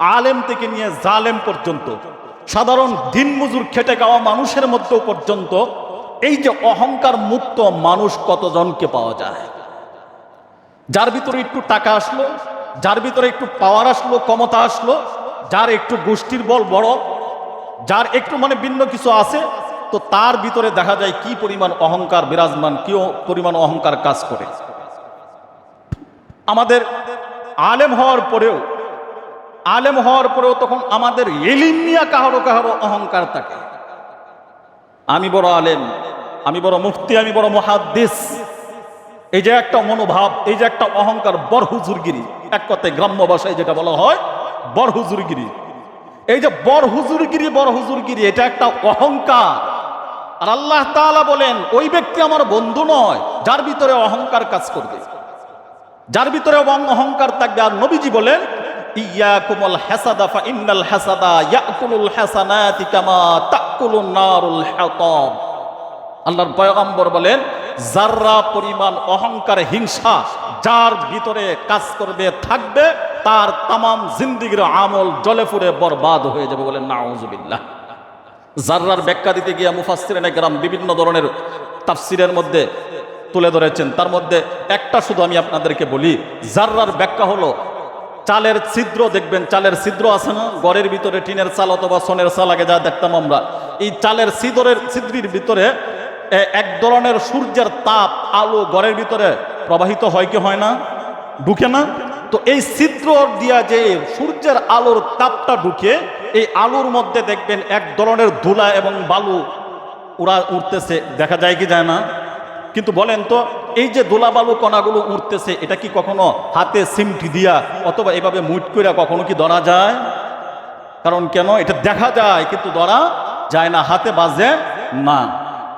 আলেম থেকে নিয়ে জালেম পর্যন্ত, সাধারণ দিনমজুর খেটে খাওয়া মানুষের মধ্যেও পর্যন্ত এই যে অহংকার মুক্ত মানুষ কতজনকে পাওয়া যায়? যার ভিতরে একটু টাকা আসলো, যার ভিতরে একটু পাওয়ার আসলো, ক্ষমতা আসলো, যার একটু গোষ্ঠীর বল বড়, যার একটু ভিন্ন কিছু আছে, তো তার ভিতরে দেখা যায় কি পরিমাণ অহংকার বিরাজমান, কি পরিমাণ অহংকার কাজ করে। আমাদের আলেম হওয়ার পরেও তখন আমাদের এলিম নিয়ে কাহারো কাহারো অহংকার থাকে। আমি বড় আলেম, আমি বড় মুফতি, আমি বড় মুহাদ্দিস, এই যে একটা মনোভাব, এই যে একটা অহংকার, বড় হুজুরগিরি, এক কথায় গ্রাম্য ভাষায় যেটা বলা হয় বড় হুজুরগিরি। এই যে বড় হুজুরগিরি এটা একটা অহংকার। আর আল্লাহ তাআলা বলেন ওই ব্যক্তি আমার বন্ধু নয় যার ভিতরে অহংকার কাজ করবে, যার ভিতরে অহংকার থাকবে। আর নবীজি বলেন ইয়াকুমুল হাসাদা ফা ইন্নাল হাসাদা ইয়াকুলুল হাসানাতি কামা তাকুলুন নারুল হাতাব। আল্লাহর পয়গম্বর বলেন যাররা পরিমাণ অহংকার, হিংসা যার ভিতরে কাজ করবে, থাকবে, তার তামাম জিন্দেগীর আমল জ্বলে পুড়ে বরবাদ হয়ে যাবে। বলেন নাউযুবিল্লাহ। যাররার ব্যাখ্যা দিতে গিয়ে মুফাসসিরিনে কেরাম বিভিন্ন ধরনের তাফসিরের মধ্যে তুলে ধরেছেন। তার মধ্যে একটা শুধু আমি আপনাদেরকে বলি, যাররার ব্যাখ্যা হলো চালের ছিদ্র। দেখবেন চালের ছিদ্র আছে না, ঘরের ভিতরে টিনের চাল অথবা সোনের চাল আগে যা দেখতাম আমরা, এই চালের ছিদ্রের ভিতরে এক ধরনের সূর্যের তাপ, আলো ঘরের ভিতরে প্রবাহিত হয় কি হয় না, ঢুকে না? তো এই ছিদ্র দিয়া যে সূর্যের আলোর তাপটা ঢুকে, এই আলোর মধ্যে দেখবেন এক ধরনের ধুলা এবং বালু উঠতেছে, দেখা যায় কি যায় না? কিন্তু বলেন তো, এই যে ধুলা বালু কণাগুলো উঠতেছে, এটা কি কখনো হাতে সিমটি দিয়া অথবা এভাবে মুট করে কখনো কি ধরা যায়? কারণ কেন? এটা দেখা যায় কিন্তু ধরা যায় না, হাতে বাজে না।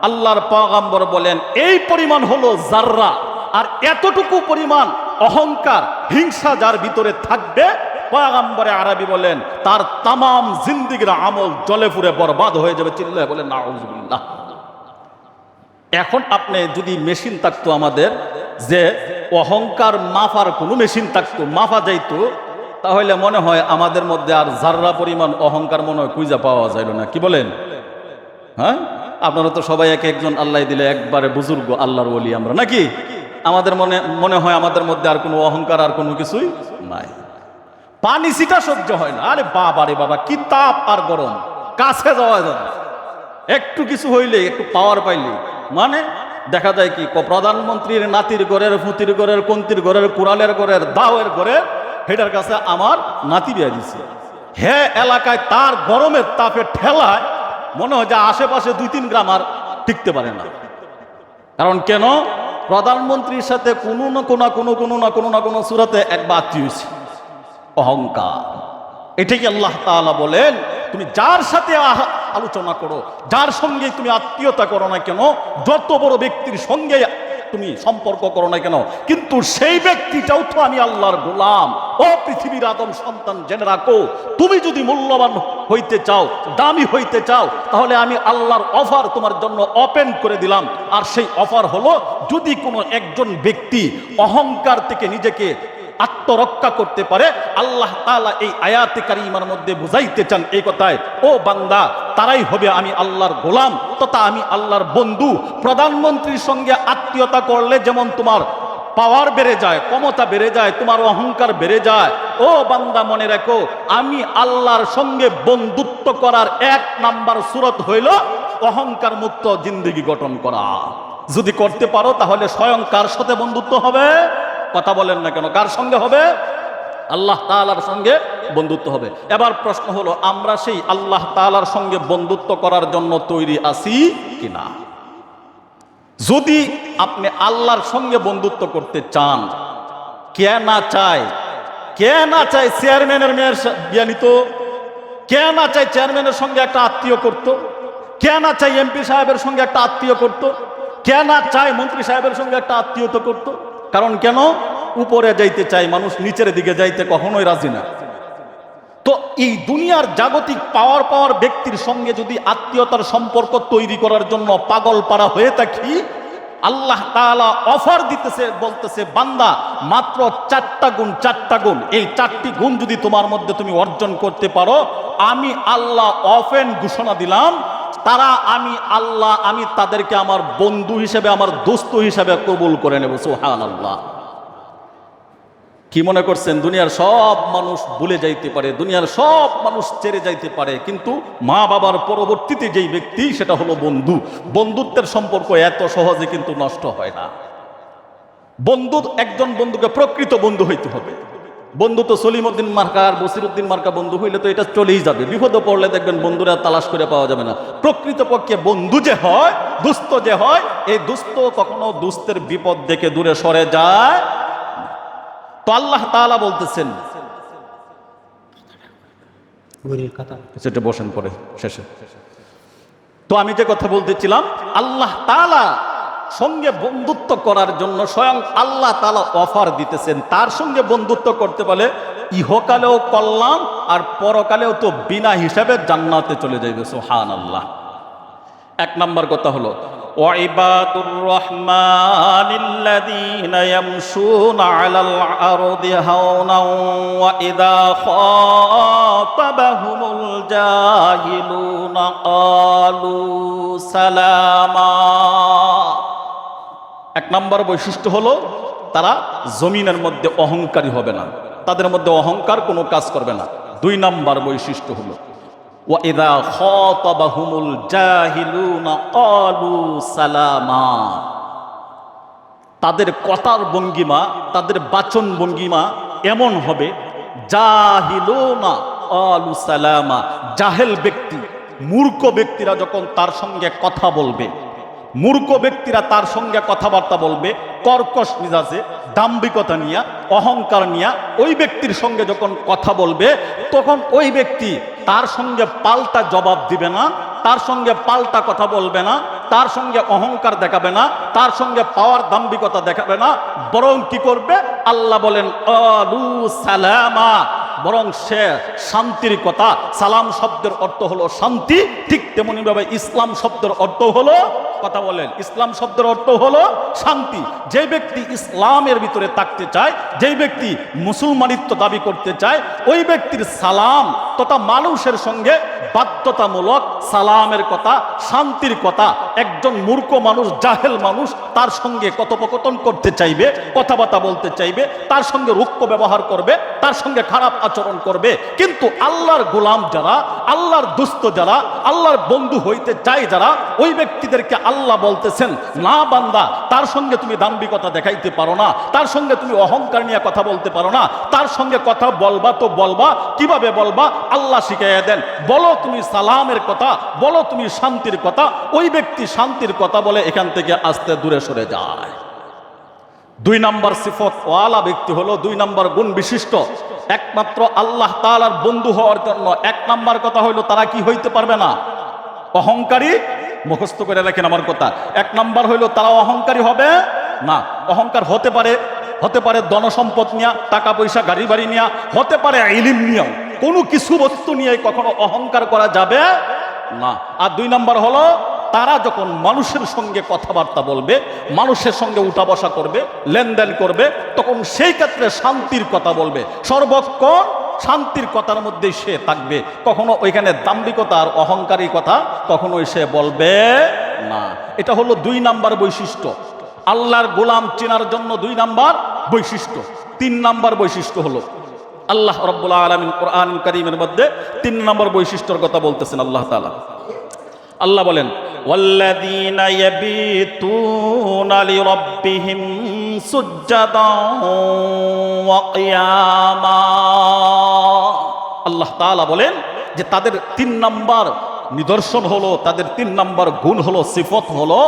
আল্লাহর পয়গম্বর বলেন এই পরিমাণ হলো যাররা। আর এতটুকু পরিমাণ অহংকার, হিংসা যার ভিতরে থাকবে, পয়গম্বরে আরবি বলেন তার তামাম জিন্দেগীর আমল জ্বলে পুড়ে বরবাদ হয়ে যাবে। চিল্লায় বলেন নাউযুবিল্লাহ। এখন আপনি যদি মেশিন থাকতো আমাদের, যে অহংকার মাপার কোনো মেশিন থাকতো, মাপা যাইতো, তাহলে মনে হয় আমাদের মধ্যে আর যাররা পরিমাণ অহংকার মনে হয় খুঁজে পাওয়া যাইল না। কি বলেন? হ্যাঁ, আপনারা তো সবাই এক একজন আল্লাহ দিলে একবারে বুজুর্গ আল্লাহর ওলি আমরা, নাকি? আমাদের মনে হয় আমাদের মধ্যে আর কোনো অহংকার আর কোনো কিছুই নাই। পানি সিটা সহ্য হয় না। আরে বাবা রে বাবা, কি তাপ আর গরম, কাছে যাওয়া যায় না। একটু কিছু হইলে, একটু পাওয়ার পাইলে দেখা যায় কি প্রধানমন্ত্রীর নাতির ঘরের, ফুতির ঘরের, কন্তির ঘরের, কুড়ালের ঘরের, দাওয়ের ঘরের হেটার কাছে আমার নাতি বিয়া দিছে। হে এলাকায় তার গরমের তাপে ঠেলায় মনে হয় যে আশেপাশে 2-3 গ্রাম আর টিকতে পারে না। কারণ কেন? প্রধানমন্ত্রীর সাথে কোনো না কোনো সূরাতে একবার আত্মীয় হয়েছে। অহংকার। এটাই আল্লাহ তাআলা বলেন তুমি যার সাথে আলোচনা করো, যার সঙ্গে তুমি আত্মীয়তা করো না কেন, যত বড় ব্যক্তির সঙ্গে তুমি সম্পর্ক করো না কেন, কিন্তু সেই ব্যক্তিটাও তো আমি আল্লাহর গোলাম। ও পৃথিবীর আদম সন্তান, জেনে রাখো, তুমি যদি মূল্যবান হইতে চাও, দামি হইতে চাও, তাহলে আমি আল্লাহর অফার তোমার জন্য ওপেন করে দিলাম। আর সেই অফার হলো, যদি কোনো একজন ব্যক্তি অহংকার থেকে নিজেকে আত্মরক্ষা করতে পারে, আল্লাহ তাআলা এই আয়াতে কারিমার মধ্যে বুঝাইতে চান এই কথায়, ও বান্দা, তারাই হবে আমি আল্লাহর গোলাম তথা আমি আল্লাহর বন্ধু। প্রধানমন্ত্রীর সঙ্গে আত্মীয়তা করলে যেমন তোমার পাওয়ার বেড়ে যায়, ক্ষমতা বেড়ে যায়, তোমার অহংকার বেড়ে যায়, ও বান্দা মনে রাখো, আমি আল্লাহর সঙ্গে বন্ধুত্ব করার 1 নাম্বার সূরত হইল অহংকার মুক্ত জিন্দেগি গঠন করা। যদি করতে পারো তাহলে স্বয়ং কার সাথে বন্ধুত্ব হবে? কথা বলেন না কেন? কার সঙ্গে হবে? আল্লাহ তাআলার সঙ্গে বন্ধুত্ব হবে। এবার প্রশ্ন হলো, আমরা সেই আল্লাহ তাআলার সঙ্গে বন্ধুত্ব করার জন্য তৈরি আছি কিনা? যদি আপনি আল্লাহর সঙ্গে বন্ধুত্ব করতে চান, কে না চায় চেয়ারম্যানের মেয়ের বিয়ে নিত? কে না চায় চেয়ারম্যানের সঙ্গে একটা আত্মীয় করত? কে না চায় এমপি সাহেবের সঙ্গে একটা আত্মীয় করত? কে না চায় মন্ত্রী সাহেবের সঙ্গে একটা আত্মীয়তা করত? কারণ কেন? উপরে যাইতে চাই মানুষ, নিচের দিকে যাইতে কখনোই রাজি না। তো এই দুনিয়ার জাগতিক পাওয়ার ব্যক্তির সঙ্গে যদি আত্মীয়তার সম্পর্ক তৈরি করার জন্য পাগল পাড়া হয়ে থাকি, আল্লাহ তাআলা অফার দিতেছে, বলতেছে বান্দা মাত্র 4টা গুণ, 4টা গুণ, এই 4টি গুণ যদি তোমার মধ্যে তুমি অর্জন করতে পারো, আমি আল্লাহ অফেন ঘোষণা দিলাম, তারা আমি আল্লাহ, আমি তাদেরকে আমার বন্ধু হিসেবে, আমার দোস্ত হিসেবে কবুল করে নেব। সুবহানাল্লাহ। কি মনে করছেন দুনিয়ার সব মানুষ ভুলে যাইতে পারে, দুনিয়ার সব মানুষ ছেড়ে যাইতে পারে, কিন্তু মা বাবার পরবর্তীতে যেই ব্যক্তি, সেটা হলো বন্ধু। বন্ধুত্বের সম্পর্ক এত সহজে কিন্তু নষ্ট হয় না। বন্ধু, একজন বন্ধুকে প্রকৃত বন্ধু হইতে হবে। বন্ধু তো সলিমউদ্দিন মার্কা আর বসিরউদ্দিন মার্কা বন্ধু হইলে তো এটা চলেই যাবে, বিপদে পড়লে দেখবেন বন্ধুরা তালাশ করে পাওয়া যাবে না। প্রকৃতপক্ষে বন্ধু যে হয়, দুস্থ যে হয়, এই দুস্থ কখনো দুস্থের বিপদ দেখে দূরে সরে যায়। তো আল্লাহ তাআলা বলতেছেন, সেটা বসেন পরে শেষে। তো আমি যে কথা বলতেছিলাম, আল্লাহ তাআলা সঙ্গে বন্ধুত্ব করার জন্য স্বয়ং আল্লাহ তাআলা অফার দিতেছেন। তার সঙ্গে বন্ধুত্ব করতে পারলে ইহকালেও কল্যাণ, আর পরকালেও তো বিনা হিসাবে জান্নাতে চলে যাবে। সুবহানাল্লাহ। এক নাম্বার কথা হলো ওয়াইবাদুর রহমানিল্লাযীনা ইয়ামশুনা আলাল আরদি হাওনা ওয়া ইযা খাতাবাহুমুল জাহিলুনা ক্বালু সালামা। এক নম্বর বৈশিষ্ট্য হলো তারা জমিনের মধ্যে অহংকারী হবে না, তাদের মধ্যে অহংকার কোনো কাজ করবে না। 2 নম্বর বৈশিষ্ট্য হলো ওয়া ইযা খাতাবাহুমুল জাহিলুনা ক্বালু সালামা। তাদের কথার ভঙ্গিমা, তাদের বাচন ভঙ্গিমা এমন হবে, জাহিলুনা ক্বালু সালামা, জাহেল ব্যক্তি, মূর্খ ব্যক্তিরা যখন তার সঙ্গে কথা বলবে, মূর্খ ব্যক্তিরা তার সঙ্গে কথাবার্তা বলবে কর্কশ মিজাজে, দাম্ভিকতা নিয়ে, অহংকার নিয়ে, ওই ব্যক্তির সঙ্গে যখন কথা বলবে, তখন ওই ব্যক্তি তার সঙ্গে পাল্টা জবাব দিবে না, তার সঙ্গে পাল্টা কথা বলবে না, তার সঙ্গে অহংকার দেখাবে না, তার সঙ্গে পাওয়ার দাম্ভিকতা দেখাবে না, বরং কি করবে? আল্লাহ বলেন ক্বালু সালামা, বরং সে শান্তির কথা। সালাম শব্দের অর্থ হলো শান্তি, ঠিক তেমনি ভাবে ইসলাম শব্দের অর্থ হলো, কথা বলেন, ইসলাম শব্দের অর্থ হলো শান্তি। যে ব্যক্তি ইসলামের ভিতরে থাকতে চায়, যেই ব্যক্তি মুসলমানিত্ব দাবি করতে চায়, ওই ব্যক্তির সালাম তথা মানুষের সঙ্গে বাধ্যতামূলক সালামের কথা, শান্তির কথা। একজন মূর্খ মানুষ, জাহেল মানুষ তার সঙ্গে কথোপকথন করতে চাইবে, কথাবার্তা বলতে চাইবে, তার সঙ্গে রুক্ষ ব্যবহার করবে, তার সঙ্গে খারাপ আচরণ করবে। কিন্তু আল্লাহর গোলাম যারা, আল্লাহর দুস্থ যারা, আল্লাহর বন্ধু হইতে চায় যারা, ওই ব্যক্তিদেরকে আল্লাহ বলতেছেন, না বান্দা, তার সঙ্গে তুমি দাম্ভিকতা দেখাইতে পারো না, তার সঙ্গে তুমি অহংকার নিয়ে কথা বলতে পারো না, তার সঙ্গে কথা বলবা তো বলবা, কিভাবে বলবা আল্লাহ শিখাইয়া দেন। বলো তুমি সালামের কথা, বলো তুমি শান্তির কথা। ওই ব্যক্তি শান্তির কথা বলে এখান থেকে আস্তে দূরে সরে যায়। 2 নম্বর সিফত ওয়ালা ব্যক্তি হলো, 2 নম্বর গুণ বিশিষ্ট, একমাত্র আল্লাহ তাআলার বন্ধু হওয়ার জন্য 1 নম্বর কথা হইলো তারা কি হইতে পারবে না? অহংকারী। মুখস্থ করে রাখেন আমার কথা। 1 নম্বর হইলো তারা অহংকারী হবে না। অহংকার হতে পারে, হতে পারে ধন সম্পদ নিয়ে, টাকা পয়সা, গাড়ি বাড়ি নিয়ে, হতে পারে ইলম নিয়েও। কোনো কিছু বস্তু নিয়ে কখনো অহংকার করা যাবে না। আর 2 নম্বর হলো তারা যখন মানুষের সঙ্গে কথাবার্তা বলবে, মানুষের সঙ্গে উঠা বসা করবে, লেনদেন করবে, তখন সেই ক্ষেত্রে শান্তির কথা বলবে, সর্বক্ষণ শান্তির কথার মধ্যেই সে থাকবে। কখনো ওইখানে দাম্ভিকতা আর অহংকারী কথা কখনোই সে বলবে না। এটা হলো 2 নম্বর বৈশিষ্ট্য। আল্লাহর গোলাম চেনার জন্য 2 নম্বর বৈশিষ্ট্য। 3 নম্বর বৈশিষ্ট্য হলো আল্লাহ রাব্বুল আলামিন কোরআনুল কারীমের মধ্যে 3 নম্বর বৈশিষ্ট্যর কথা বলতেছেন আল্লাহ তাআলা। আল্লাহ বলেন ওয়াল্লাযীনা ইয়াবিতুনা লিরাব্বিহিম সুজ্জাদান ওয়া কিয়ামা। আল্লাহ তাআলা বলেন যে তাদের 3 নম্বর নিদর্শন হলো, তাদের 3 নম্বর গুণ হলো, সিফত হলো,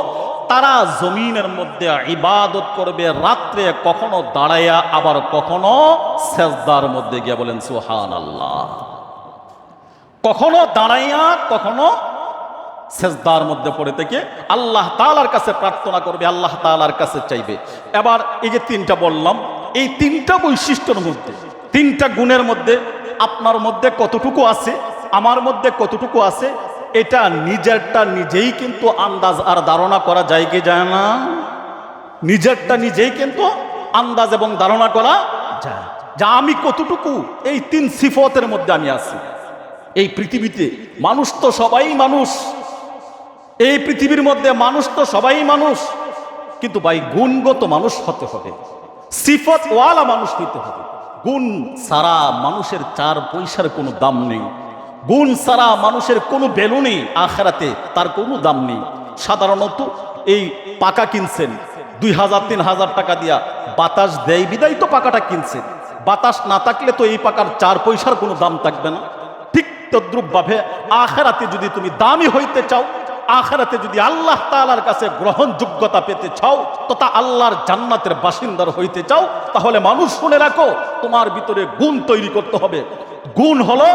তারা জমিনের মধ্যে ইবাদত করবে রাত্রে, কখনো দাঁড়াইয়া আবার কখনো সেজদার মধ্যে গিয়ে। বলেন সুবহানাল্লাহ। কখনো দাঁড়াইয়া কখনো সেজদার মধ্যে পড়ে থেকে আল্লাহ তাআলার কাছে প্রার্থনা করবে, আল্লাহ তাআলার কাছে চাইবে। এবার এই যে 3টা বললাম, এই 3টা বৈশিষ্ট্যের মধ্যে, 3টা গুণের মধ্যে আপনার মধ্যে কতটুকু আছে, আমার মধ্যে কতটুকু আছে, এটা নিজেরটা নিজেই কিন্তু আন্দাজ আর ধারণা করা যায় কি যায় না? নিজেরটা নিজেই কিন্তু আন্দাজ এবং ধারণা করা যায়, যা আমি কতটুকু এই তিন সিফতের মধ্যে আমি আছি। এই পৃথিবীতে মানুষ তো সবাই মানুষ, এই পৃথিবীর মধ্যে মানুষ তো সবাই মানুষ, কিন্তু ভাই গুণগত মানুষ হতে হবে, সিফত ওয়ালা মানুষ হইতে হবে। গুণ ছাড়া মানুষের 4 পয়সার কোনো দাম নেই, গুণ ছাড়া মানুষের কোনো ভ্যালু নেই, আখিরাতে তার কোনো দাম নেই। সাধারণত এই পাকা কিনছেন 2000-3000 টাকা দিয়া, বাতাস দেয় বিদায় তো পাকাটা কিনছেন, বাতাস না থাকলে তো এই পাকার 4 পয়সার কোনো দাম থাকবে না। ঠিক তদ্রূপভাবে আখিরাতে যদি তুমি দামি হইতে চাও, আখিরাতে যদি আল্লাহ তাআলার কাছে গ্রহণযোগ্যতা পেতে চাও, তথা আল্লাহর জান্নাতের বাসিন্দার হইতে চাও, তাহলে মানুষ শুনে রাখো, তোমার ভিতরে গুণ তৈরি করতে হবে। গুণ হলো,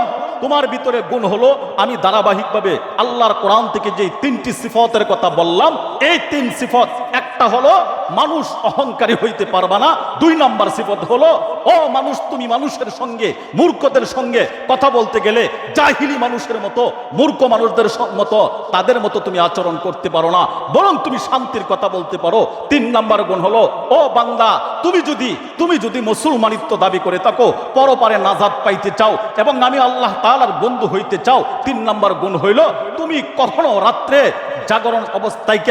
তোমার ভিতরে গুণ হলো, আমি ধারাবাহিকভাবে আল্লাহর কোরআন থেকে যে 3টি সিফতের কথা বললাম, এই 3 সিফত, একটা হলো মানুষ অহংকারী হইতে পারবা না, 2 নম্বর সিফত হলো ও মানুষ, তুমি মানুষের সঙ্গে, মূর্খদের সঙ্গে কথা বলতে গেলে জাহিলি মানুষের মতো, মূর্খ মানুষদের মতো, তাদের মতো তুমি আচরণ করতে পারো না, বরং তুমি শান্তির কথা বলতে পারো। 3 নম্বর গুণ হলো ও বান্দা, তুমি যদি মুসলমানিত্ব দাবি করে থাকো, পরপারে নাজাত পাইতে চাও এবং আমি আল্লাহ তাআলার বন্ধু হইতে চাও, 3 নম্বর গুণ হইল তুমি কখনো রাত্রে জাগরণ অবস্থায়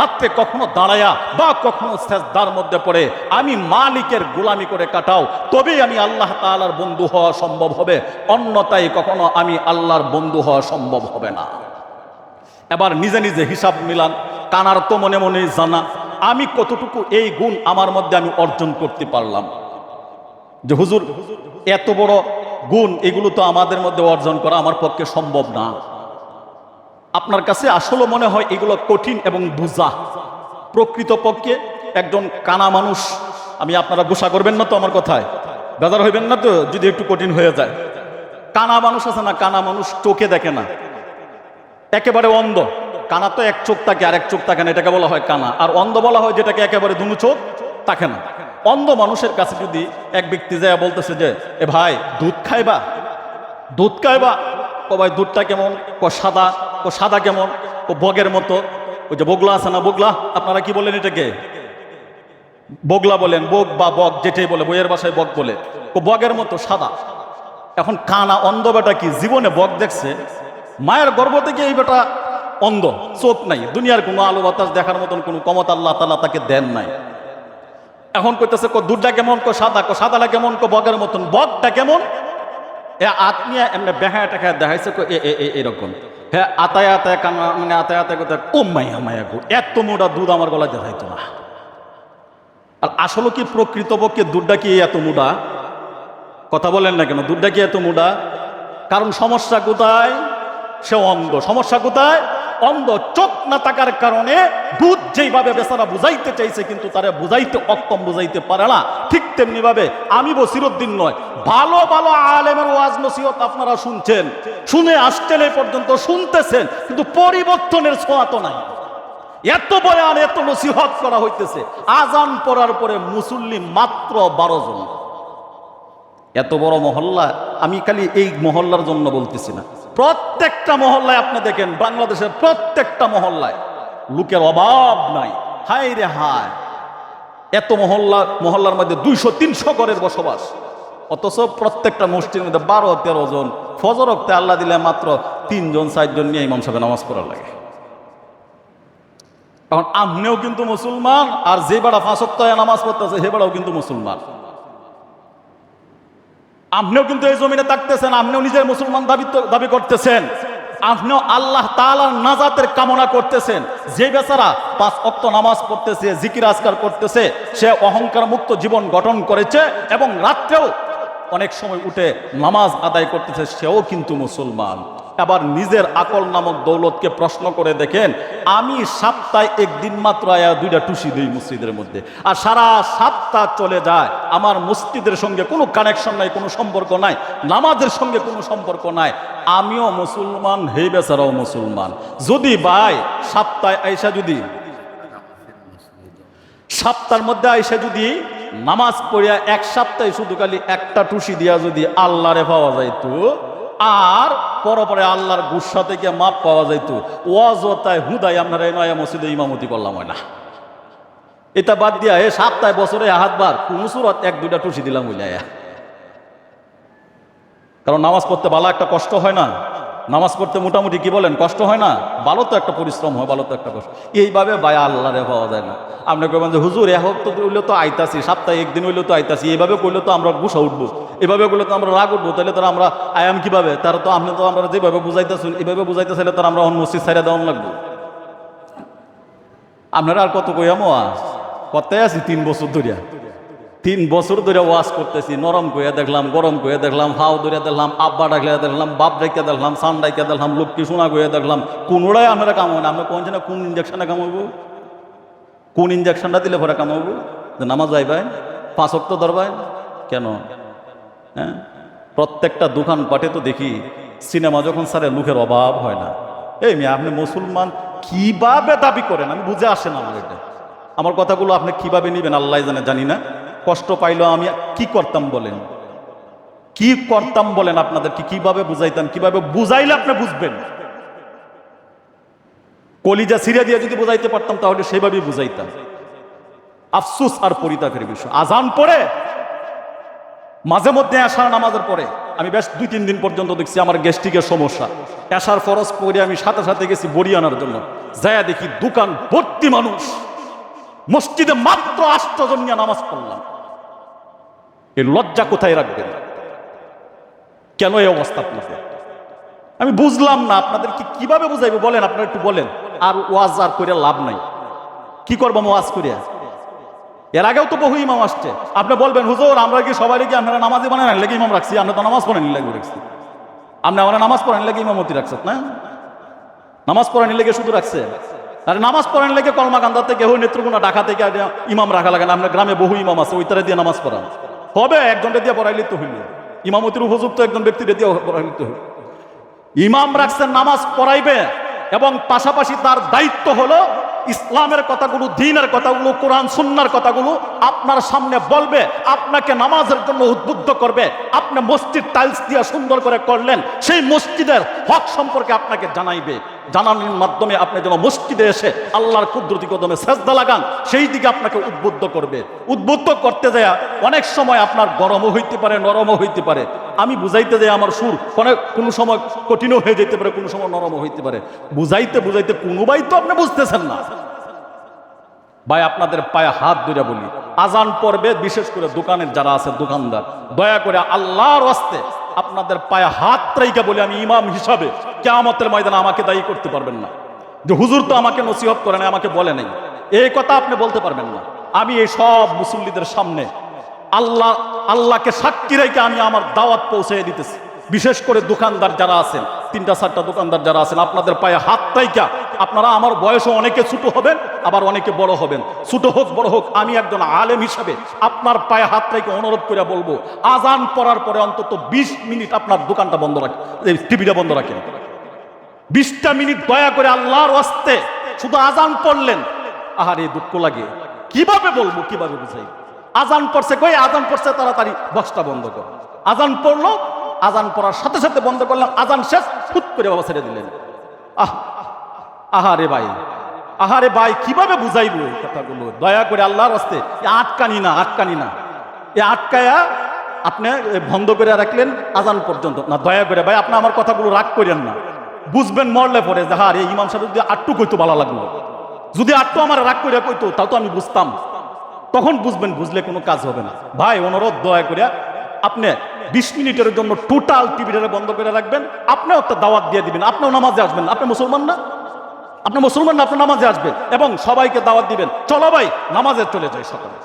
রাত্রে কখনো দাঁড়ায়া বা কখনো সেজদার মধ্যে পড়ে আমি মালিকের গোলামি করে কাটাও, তবেই আমি আল্লাহ তাআলার বন্ধু হওয়া সম্ভব হবে, অন্যথায় কখনো আমি আল্লাহর বন্ধু হওয়া সম্ভব হবে না। এবার নিজে নিজে হিসাব মিলান, কানার তো মনে মনে জানা আমি কতটুকু এই গুণ আমার মধ্যে আমি অর্জন করতে পারলাম। যে হুজুর এত বড় গুণ, এগুলো তো আমাদের মধ্যে অর্জন করা আমার পক্ষে সম্ভব না। আপনার কাছে আসলে মনে হয় এগুলো কঠিন এবং বোঝা। প্রকৃতপক্ষে একজন কানা মানুষ, আমি আপনারা গোসা করবেন না তো আমার কথায়, বেজার হইবেন না তো যদি একটু কঠিন হয়ে যায়। কানা মানুষ আছে না, কানা মানুষ চোখে দেখে না, একেবারে অন্ধ। কানা তো এক চোখ থাকে আর এক চোখ থাকে না, এটাকে বলা হয় কানা। আর অন্ধ বলা হয় যেটাকে একেবারে দুনো চোখ থাকে না। অন্ধ মানুষের কাছে যদি এক ব্যক্তি যায় বলতেছে যে এ ভাই দুধ খাইবা, দুধ খাইবা, ও ভাই দুধটা কেমন, ক সাদা, ও সাদা কেমন, ও বগের মতো, ওই যে বগলা আছে না, বগলা আপনারা কি বলেন এটাকে, বগলা বলেন, বগ বা বগ যেটাই বলে, বইয়ের বাসায় বগ বলে, ও বগের মতো সাদা। এখন কানা অন্ধ বেটা কি জীবনে বগ দেখছে? মায়ের গর্ভ থেকে এই বেটা অন্ধ, চোখ নাই, দুনিয়ার কোনো আলো বাতাস দেখার মতন কোনো ক্ষমতা আল্লাহ তাআলা তাকে দেন নাই। এখন কইতেছে ক দুধটা কেমন, ক সাদা, ক সাদাটা কেমন, ক বগের মতন, বগটা কেমন, এ আত্মীয় এমনি বেহায় টাকা দেখাইছে এরকম। হ্যাঁ আতায় আতায় কানা, মানে আতায় আতায় কথা, ও মাইয়া মাইয়া গো, এত মোটা দুধ আমার গলা দেখাইতো না। আর আসলে কি প্রকৃতপক্ষে দুধটা কি এত মোটা? কথা বলেন না কেন, দুধটা কি এত মোটা? কারণ সমস্যা কোথায়? সে অন্ধ। সমস্যা কোথায়? অন্ধ। চোখ না থাকার কারণে দুধ যেইভাবে বেচারা বুঝাইতে চাইছে কিন্তু তারা বুঝাইতে অক্ষম, বুঝাইতে পারে না। ঠিক তেমনি ভাবে আমি বসিরউদ্দিন নয়, ভালো ভালো আলেমের ওয়াজ নসিহত আপনারা শুনছেন, শুনে আসছেন, এই পর্যন্ত শুনতেছেন, কিন্তু পরিবর্তনের ছোঁয়া তো নাই। এত বয়ান, এত নসিহত করা হইতেছে, আজান পড়ার পরে মুসল্লি মাত্র 12 জন। এত বড় মহল্লা, আমি খালি এই মহল্লার জন্য বলতেছি না, প্রত্যেকটা মহল্লায় আপনি দেখেন, বাংলাদেশের প্রত্যেকটা মহল্লায় লোকের অভাব নাই। হায় রে হায়, এত মহল্লার মধ্যে 200-300 ঘরের বসবাস, অথচ প্রত্যেকটা মসজিদের মধ্যে 12-13 জন। ফজর ওয়াক্তে আল্লাহ দিলে মাত্র 3 জন 4 জন নিয়ে ইমাম সাহেব নামাজ পড়ার লাগে। এখন আপনিও কিন্তু মুসলমান, আর যে বেড়া 5 ওয়াক্ত নামাজ পড়তেছে সে বেড়াও কিন্তু মুসলমান। আপনিও কিন্তু এই জমিনে থাকতেছেন, আপনিও নিজের মুসলমান দাবি করতেছেন, আপনিও আল্লাহ তাআলার নাজাতের কামনা করতেছেন। যে বেচারা 5 ওয়াক্ত নামাজ পড়তেছে, জিকির আজকার করতেছে, সে অহংকার মুক্ত জীবন গঠন করেছে এবং রাত্রেও অনেক সময় উঠে নামাজ আদায় করতেছে, সেও কিন্তু মুসলমান। আবার নিজের আকল নামক দৌলতকে প্রশ্ন করে দেখেন, আমি সপ্তাহে একদিন মাত্র আয়া 2টা টুসি দিই মসজিদের মধ্যে, আর সারা সপ্তাহ চলে যায়, আমার মসজিদের সঙ্গে কোনো কানেকশন নাই, কোনো সম্পর্ক নাই, নামাজের সঙ্গে কোনো সম্পর্ক নাই। আমিও মুসলমান, হে বেচারাও মুসলমান। যদি ভাই সপ্তাহে আইসা, যদি সপ্তাহের মধ্যে আইসা যদি নামাজ পড়িয়া 1 সপ্তাহে শুধু খালি একটা টুসি দিয়া যদি আল্লাহরে পাওয়া যাইতো, আর পরে আল্লাহর গুসা থেকে মাপ পাওয়া যাইতো, ওয়াজতায় হুদায় আপনারা এই নয়া মসজিদে ইমামতি করলাম হয় না। এটা বাদ দিয়া সপ্তাহে বছরে হাতবার কোন সুরত এক দুইটা টুসি দিলাম বুঝাইয়া। কারণ নামাজ পড়তে ভালো একটা কষ্ট হয় না, নামাজ পড়তে মোটামুটি কি বলেন কষ্ট হয় না, ভালো তো একটা পরিশ্রম হয়, ভালো তো একটা কষ্ট। এইভাবে ভাই আল্লাহরে পাওয়া যায় না। আপনি কবেন যে হুজুর এক তো হইলে তো আইতাছি, সপ্তাহে একদিন হইলে তো আইতাছি, এইভাবে করলে তো আমরা গুছা উঠবো, এভাবে করলে তো আমরা রাগ উঠবো, তাহলে তো আমরা আয়াম কিভাবে, তার তো আপনি তো আমরা যেভাবে বুঝাইতেছেন এইভাবে বুঝাইতেছিলে তার আমরা অন্য মসজিদ ছাইড়া দেওয়ান লাগবো। আপনারা আর কত কইয়াম ওয়াজ করতে আছি 3 বছর ধরিয়া, 3 বছর ধরে ওয়াজ করতেছি, নরম কইয়া দেখলাম, গরম কইয়া দেখলাম, হাও ধরিয়া দেখলাম, আব্বা ডাকিয়া দেখলাম, বাপ ডাকিয়া দেখলাম, সান ডাকিয়া দেখলাম, লক্ষ্মী শোনা কইয়া দেখলাম, কোনোটাই আপনারা কামাবো না। আমরা কোন কোন ইঞ্জেকশনে কামাবো, কোন ইঞ্জেকশনটা দিলে পরে কামাবো? যে নামাজ যাইবাই, 5 ওয়াক্ত ধরবাই কেন? হ্যাঁ, প্রত্যেকটা দোকানপাটে তো দেখি সিনেমা যখন সারে মুখের অভাব হয় না। এই মেয়ে আপনি মুসলমান কিভাবে দাবি করেন আমি বুঝে আসে না আমার এটা। আমার কথাগুলো আপনি কিভাবে নিবেন আল্লাহ জানে, জানি না। কষ্ট পাইলেও আমি কি করতাম বলেন, কি করতাম বলেন, আপনাদের কিভাবে বুঝাইতাম, কিভাবে বুঝাইলে আপনি বুঝবেন। কলিজা সিরিয়া দিয়ে যদি বুঝাইতে পারতাম তাহলে সেভাবেই বুঝাইতাম। আফসোস আর পরিতাপের বিষয়, আজান পড়ে মাঝে মধ্যে এশার নামাজের পরে আমি বেশ 2-3 দিন পর্যন্ত দেখছি আমার গ্যাস্ট্রিকের সমস্যা। এশার ফরজ পড়ে আমি সাথে সাথে গেছি বড়ি আনার জন্য, যায়া দেখি দোকান ভর্তি মানুষ, মসজিদে মাত্র 8 জন নিয়ে নামাজ পড়লাম। এই লজ্জা কোথায় রাখবেন? কেন এই অবস্থা আপনাদের? আমি বুঝলাম না আপনাদের কিভাবে বুঝাইবো বলেন, আপনারা একটু বলেন। আর ওয়াজ আর করে লাভ নাই, কি করবো ওয়াজ করিয়া? এর আগেও তো বহু ইমাম আসছে, আপনি বলবেন হুজুর আমরা কি সবাই কি আপনারা নামাজি বানান লেগে ইমাম রাখছি? আমরা তো নামাজ পড়েন লেগে রাখছি। আপনি আমরা নামাজ পড়েন লেগে ইমামতি রাখছেন না? নামাজ পড়েন লেগে শুধু রাখছে? আর নামাজ পড়েন লেগে কলমা কান্দা থেকে হই নেত্রকোনা ঢাকা থেকে ইমাম রাখা লাগে না? আপনার গ্রামে বহু ইমাম আছে, ওই তারা দিয়ে নামাজ পড়ান হবে। একজনটা দিয়ে পড়াইলে তো হইল, ইমামতির উপযুক্ত একজন ব্যক্তিটা দিয়ে পড়াইলে তো হইল। ইমাম রাখছেন নামাজ পড়াইবে, এবং পাশাপাশি তার দায়িত্ব হলো ইসলামের কথাগুলো, দ্বীনের কথাগুলো, কোরআন সুন্নাহর কথাগুলো আপনার সামনে বলবে, আপনাকে নামাজের জন্য উদ্বুদ্ধ করবে। আপনি মসজিদ টাইলস দিয়ে সুন্দর করে করলেন, সেই মসজিদের হক সম্পর্কে আপনাকে জানাইবে। জানানোর মাধ্যমে আপনি যেন মসজিদে এসে আল্লাহর কুদরতি কদমে সেজদা লাগান, সেই দিকে আপনাকে উদ্বুদ্ধ করবে। উদ্বুদ্ধ করতে যায় অনেক সময় আপনার গরমও হইতে পারে, নরমও হইতে পারে। আমি বুঝাইতে যাই আমার সুর কোনো সময় কঠিনও হয়ে যেতে পারে, কোনো সময় নরমও হইতে পারে। বুঝাইতে বুঝাইতে কোনোবাই তো আপনি বুঝতেছেন না। ভাই আপনাদের পায়ে হাত ধরে বলি, আজান পড়বে, বিশেষ করে দোকানের যারা আছে দোকানদার, দয়া করে আল্লাহর ওয়াস্তে আপনাদের পায়ে হাত রাইখা বলি, আমি ইমাম হিসাবে কিয়ামতের ময়দানে আমাকে দায়ী করতে পারবেন না যে হুজুর তো আমাকে নসিহত করে নাই, আমাকে বলে নাই। এই কথা আপনি বলতে পারবেন না। আমি এই সব মুসল্লিদের সামনে আল্লাহকে সাক্ষী রেখে আমি আমার দাওয়াত পৌঁছে দিতেছি। বিশেষ করে দোকানদার যারা আছেন, 3টা-4টা দোকানদার যারা আছেন, আপনাদের পায়ে হাত রাইখা, আপনারা আমার বয়সও অনেকে ছোট হবেন, আবার অনেকে বড় হবেন, ছোট হোক বড় হোক, আমি একজন আলেম হিসাবে আপনার পায়ে হাত রেখে অনুরোধ করে বলবো, আজান পড়ার পরে অন্তত 20 মিনিট আপনার দোকানটা বন্ধ রাখেন, টিভিটা বন্ধ রাখেন। 20টা মিনিট দয়া করে আল্লাহর ওয়াস্তে। শুধু আজান পড়লেন, আহারে দুঃখ লাগে, কিভাবে বলবো, কিভাবে বুঝাই? আজান পড়ছে, কই আজান পড়ছে, তাড়াতাড়ি বক্সটা বন্ধ কর। আজান পড়লো, আজান পড়ার সাথে সাথে বন্ধ করলাম, আজান শেষ, ফুট করে বাবা ছেড়ে দিলেন। আহারে ভাই, আহারে ভাই, কিভাবে বুঝাইবো এই কথাগুলো? দয়া করে আল্লাহর রাস্তে আটকানি না, আটকানি না। এই আটকায়া আপনি বন্ধ করে রাখলেন আজান পর্যন্ত না। দয়া করে ভাই আপনি আমার কথাগুলো রাগ করেন না। বুঝবেন মরলে পরে যে হ্যাঁ ইমাম সাহেব যদি আটটু কইতো ভালো লাগলো, যদি আটটু আমার রাগ করে কইতো তাও তো আমি বুঝতাম, তখন বুঝবেন। বুঝলে কোনো কাজ হবে না। ভাই অনুরোধ, দয়া করে আপনি 20 মিনিটের জন্য টোটাল টিভিটা বন্ধ করে রাখবেন। আপনিও একটা দাওয়াত দিয়ে দিবেন, আপনিও নামাজে আসবেন। আপনি মুসলমান না? আপনি মুসলমান না? আপনি নামাজে আসবেন এবং সবাইকে দাওয়াত দিবেন, চলো ভাই নামাজে চলে যাই সকালে।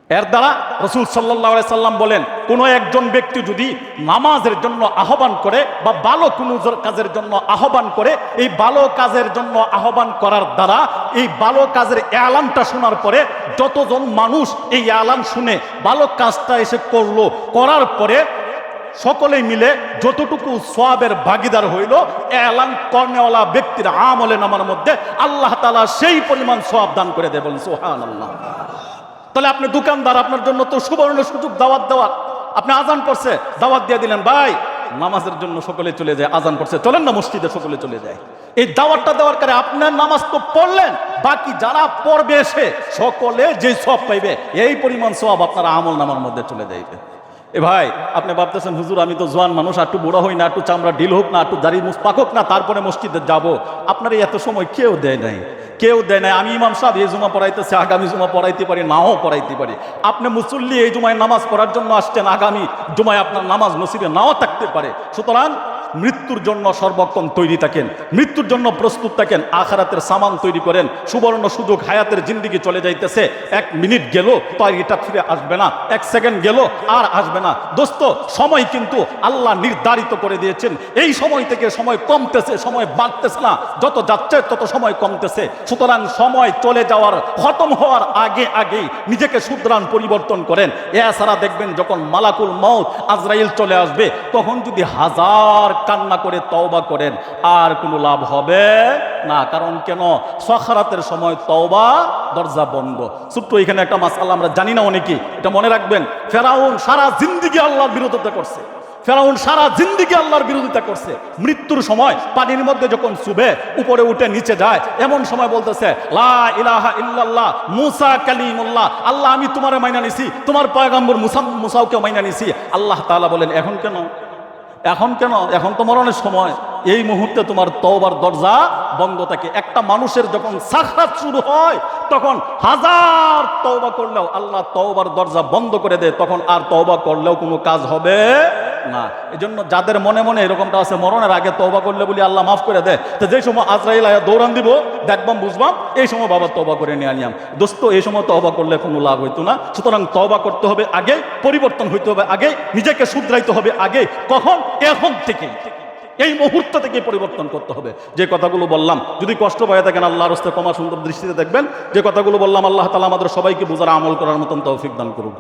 এর দ্বারা রাসূল সাল্লাল্লাহু আলাইহি সাল্লাম বলেন, কোনো একজন ব্যক্তি যদি নামাজের জন্য আহ্বান করে বা ভালো কোনো কাজের জন্য আহ্বান করে, এই ভালো কাজের জন্য আহ্বান করার দ্বারা এই ভালো কাজের এলানটা শোনার পরে যতজন মানুষ এই এলান শুনে ভালো কাজটা এসে করলো, করার পরে সকলেই মিলে যতটুকু সওয়াবের ভাগীদার হইল, এলান কর্নেওয়ালা ব্যক্তির আমলে নামার মধ্যে আল্লাহ তাআলা সেই পরিমাণ সওয়াব দান করে দেয়। বলেন সুবহানাল্লাহ। তাহলে আপনি দোকানদার, আপনার জন্য তো সুবর্ণ সুযোগ দাওয়াত দেওয়ার। আপনি আজান পড়ছে, দাওয়াত দিয়ে দিলেন, ভাই নামাজের জন্য সকলে চলে যায়, আজান পড়ছে চলেন না মসজিদে সকলে চলে যায়। এই দাওয়াতটা দেওয়ার কারণে আপনার নামাজ তো পড়লেন, বাকি যারা পড়বে এসে সকলে যে সওয়াব পাইবে এই পরিমাণ সওয়াব আপনার আমল নামার মধ্যে চলে যাইবে। এ ভাই, আপনি ভাবতেছেন হুজুর আমি তো জোয়ান মানুষ, একটু বুড়া হই না, একটু চামড়া ঢিল হোক না, একটু দাড়ি মুছ পাক হোক না, তারপরে মসজিদে যাব। আপনার এত সময় কেউ দেয় নাই, কেউ দেয় নাই। আমি ইমাম সাহেব এই জুমা পড়াইতেছে, আগামী জুমা পড়াইতে পারি, নাও পড়াইতে পারি। আপনি মুসল্লি এই জুমায় নামাজ পড়ার জন্য আসছেন, আগামী জুমায় আপনার নামাজ নসিবে নাও থাকতে পারে। সুতরাং মৃত্যুর জন্য সর্বক্ষণ তৈরি থাকেন, মৃত্যুর জন্য প্রস্তুত থাকেন, আখিরাতের সামান তৈরি করেন। সুবর্ণ সুযোগ, হায়াতের জিন্দেগি চলে যাইতেছে, 1 মিনিট গেল তো আর এটা ফিরে আসবে না, 1 সেকেন্ড গেল আর আসবে না। দোস্ত, সময় কিন্তু আল্লাহ নির্ধারিত করে দিয়েছেন। এই সময় থেকে সময় কমতেছে, সময় বাড়তেছে না, যত যাচ্ছে তত সময় কমতেছে। সুতরাং সময় চলে যাওয়ার, খতম হওয়ার আগে আগেই নিজেকে শুধরান, পরিবর্তন করেন। এছাড়া দেখবেন যখন মালাকুল মউত আজরাইল চলে আসবে, তখন যদি হাজার কান্না করে তওবা করেন আর কোনো লাভ হবে না। কারণ কেন? সাখারাতের সময় তওবা দরজা বন্ধ। ছোট্ট এখানে একটা মাসআলা আমরা জানি না অনেকে, এটা মনে রাখবেন। ফেরাউন সারা জিন্দেগি আল্লাহর বিরোধিতা করছে, ফেরাউন সারা জিন্দেগি আল্লাহর বিরোধিতা করছে। মৃত্যুর সময় পানির মধ্যে যখন চুবে উপরে উঠে নিচে যায়, এমন সময় বলতেছে লা ইলাহা ইল্লাল্লাহ মুসা কালিমুল্লাহ, আল্লাহ আমি তোমারে মাইনা নিছি, তোমার পয়গম্বর মুসাওকে মাইনা নিছি। আল্লাহ তাআলা বলেন এখন কেন? এখন কেন? এখন তো মরণের সময়। এই মুহূর্তে তোমার তওবার দরজা বন্ধ থাকে। একটা মানুষের যখন সাকরাত শুরু হয়, তখন হাজার তওবা করলেও আল্লাহ তওবার দরজা বন্ধ করে দেয়, তখন আর তওবা করলেও কোনো কাজ হবে না। এজন্য যাদের মনে মনে এরকমটা আছে, মরণের আগে তওবা করলে বলি আল্লাহ মাফ করে দেয়, তো যে সময় আজরাইল আয়া দৌড়ান দিব, দেখবাম বুঝবাম এই সময় বাবা তওবা করে নিয়ে আনিয়াম। দোস্ত, এই সময় তওবা করলে কোনো লাভ হইতো না। সুতরাং তওবা করতে হবে আগে, পরিবর্তন হইতে হবে আগে, নিজেকে শুধরাইতে হবে আগে। কখন? এখন থেকে, এই মুহূর্ত থেকে পরিবর্তন করতে হবে। যে কথাগুলো বললাম, যদি কষ্ট পায় থাকেন আল্লাহর রাস্তায় ক্ষমা সুন্দর দৃষ্টিতে দেখবেন। যে কথাগুলো বললাম, আল্লাহ তাআলা আমাদের সবাইকে বোঝার, আমল করার মতন তৌফিক দান করুন।